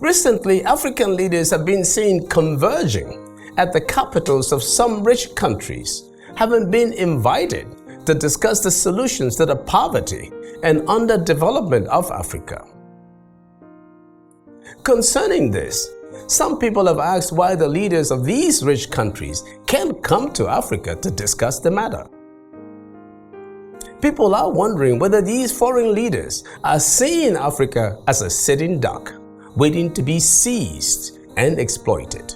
Recently, African leaders have been seen converging at the capitals of some rich countries, having been invited to discuss the solutions to the poverty and underdevelopment of Africa. Concerning this, some people have asked why the leaders of these rich countries can't come to Africa to discuss the matter. People are wondering whether these foreign leaders are seeing Africa as a sitting duck, waiting to be seized and exploited.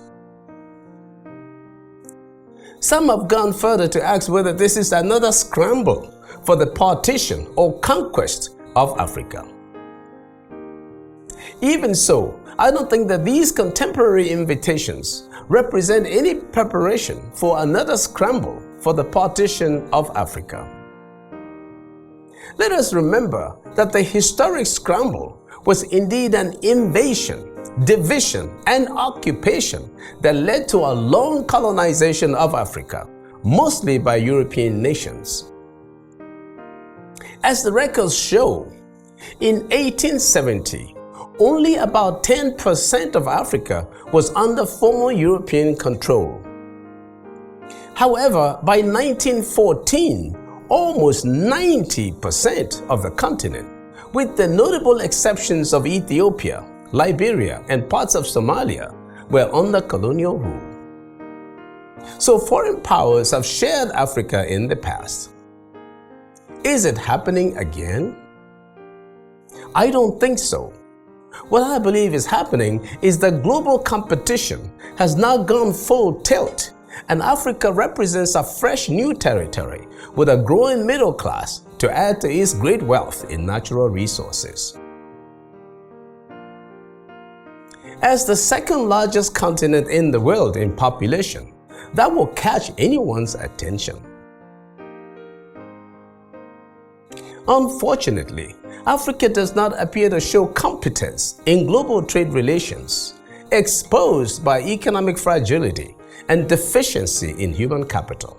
Some have gone further to ask whether this is another scramble for the partition or conquest of Africa. Even so, I don't think that these contemporary invitations represent any preparation for another scramble for the partition of Africa. Let us remember that the historic scramble was indeed an invasion, division, and occupation that led to a long colonization of Africa, mostly by European nations. As the records show, in 1870, only about 10% of Africa was under former European control. However, by 1914, almost 90% of the continent, with the notable exceptions of Ethiopia, Liberia, and parts of Somalia, were under colonial rule. So foreign powers have shared Africa in the past. Is it happening again? I don't think so. What I believe is happening is that global competition has now gone full tilt, and Africa represents a fresh new territory with a growing middle class to add to its great wealth in natural resources. As the second largest continent in the world in population, that will catch anyone's attention. Unfortunately, Africa does not appear to show competence in global trade relations, exposed by economic fragility and deficiency in human capital.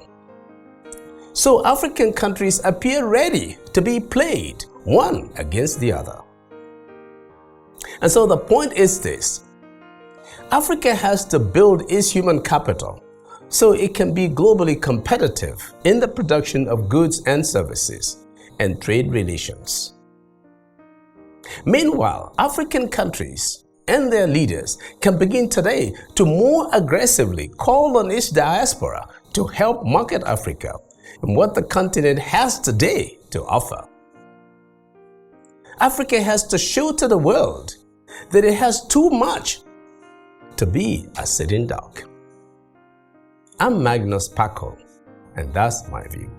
So African countries appear ready to be played one against the other. And so the point is this: Africa has to build its human capital so it can be globally competitive in the production of goods and services and trade relations. Meanwhile, African countries and their leaders can begin today to more aggressively call on its diaspora to help market Africa and what the continent has today to offer. Africa has to show to the world that it has too much to be a sitting duck. I'm Magnus Kpakol, and that's my view.